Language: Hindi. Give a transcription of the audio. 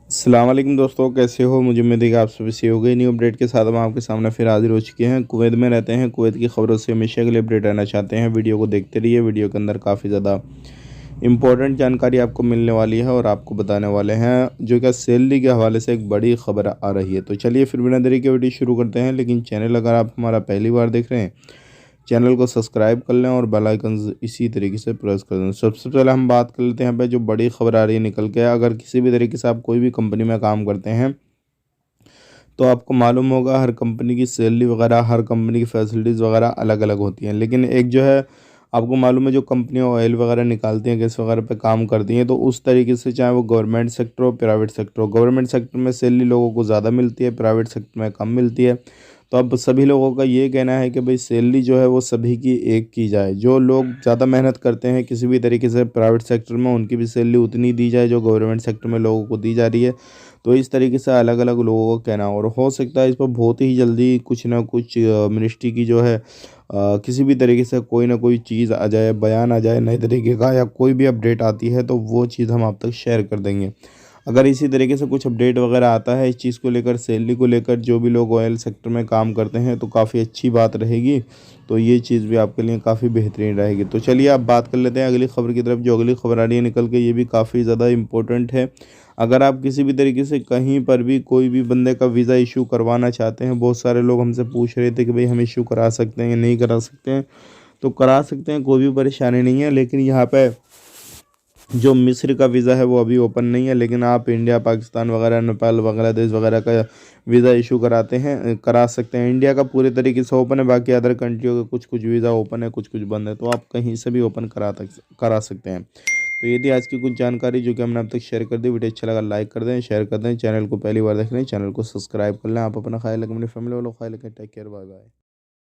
अस्सलाम वालेकुम दोस्तों, कैसे हो। मुझे उम्मीद है कि आप सभी से हो गई। न्यू अपडेट के साथ हम आपके सामने फिर हाजिर हो चुके हैं। कुवैत में रहते हैं, कुवैत की खबरों से हमेशा के लिए अपडेट रहना चाहते हैं। वीडियो को देखते रहिए। वीडियो के अंदर काफ़ी ज़्यादा इंपॉर्टेंट जानकारी आपको मिलने वाली है और आपको बताने वाले हैं, जो क्या सैलरी के हवाले से एक बड़ी खबर आ रही है। तो चलिए फिर बिना देरी के वीडियो शुरू करते हैं। लेकिन चैनल अगर आप हमारा पहली बार देख रहे हैं, चैनल को सब्सक्राइब कर लें और बेल आइकन इसी तरीके से प्रेस कर दें। सबसे पहले हम बात कर लेते हैं पे जो बड़ी खबर आ रही है निकल के। अगर किसी भी तरीके से आप कोई भी कंपनी में काम करते हैं तो आपको मालूम होगा हर कंपनी की सैलरी वगैरह, हर कंपनी की फैसिलिटीज़ वगैरह अलग अलग होती हैं। लेकिन एक जो है, आपको मालूम है, जो कंपनियां ऑयल वगैरह निकालती हैं, गैस वगैरह पे काम करती हैं, तो उस तरीके से चाहे वो गवर्नमेंट सेक्टर हो, प्राइवेट सेक्टर हो, गवर्नमेंट सेक्टर में सैलरी लोगों को ज़्यादा मिलती है, प्राइवेट सेक्टर में कम मिलती है। तो अब सभी लोगों का ये कहना है कि भाई सैलरी जो है वो सभी की एक की जाए। जो लोग ज़्यादा मेहनत करते हैं किसी भी तरीके से प्राइवेट सेक्टर में, उनकी भी सैलरी उतनी दी जाए जो गवर्नमेंट सेक्टर में लोगों को दी जा रही है। तो इस तरीके से अलग अलग लोगों का कहना है और हो सकता है इस पर बहुत ही जल्दी कुछ ना कुछ मिनिस्ट्री की जो है किसी भी तरीके से कोई ना कोई चीज़ आ जाए, बयान आ जाए नए तरीके का, या कोई भी अपडेट आती है तो वो चीज़ हम आप तक शेयर कर देंगे। अगर इसी तरीके से कुछ अपडेट वगैरह आता है इस चीज़ को लेकर, सैलरी को लेकर, जो भी लोग ऑयल सेक्टर में काम करते हैं, तो काफ़ी अच्छी बात रहेगी। तो ये चीज़ भी आपके लिए काफ़ी बेहतरीन रहेगी। तो चलिए आप बात कर लेते हैं अगली खबर की तरफ। जो अगली खबर आ रही है निकल के, ये भी काफ़ी ज़्यादा इम्पोर्टेंट है। अगर आप किसी भी तरीके से कहीं पर भी कोई भी बंदे का वीज़ा इशू करवाना चाहते हैं, बहुत सारे लोग हमसे पूछ रहे थे कि भाई हम इशू करा सकते हैं या नहीं करा सकते हैं। तो करा सकते हैं, कोई भी परेशानी नहीं है। लेकिन यहाँ पे जो मिस्र का वीज़ा है वो अभी ओपन नहीं है। लेकिन आप इंडिया, पाकिस्तान वगैरह, नेपाल, बांग्लादेश वगैरह का वीज़ा इशू कराते हैं, करा सकते हैं। इंडिया का पूरे तरीके से ओपन है, बाकी अदर कंट्रियों के कुछ कुछ वीज़ा ओपन है, कुछ कुछ बंद है। तो आप कहीं से भी ओपन करा सकते हैं। तो ये थी आज की कुछ जानकारी जो कि हमने अब तक शेयर कर दी। वीडियो अच्छा लगा लाइक कर दें, शेयर कर दें। चैनल को पहली बार देख रहे हैं, चैनल को सब्सक्राइब कर लें। आप अपना ख्याल रखें, अपनी फैमिली वालों का ख्याल रखें। Take care, bye bye.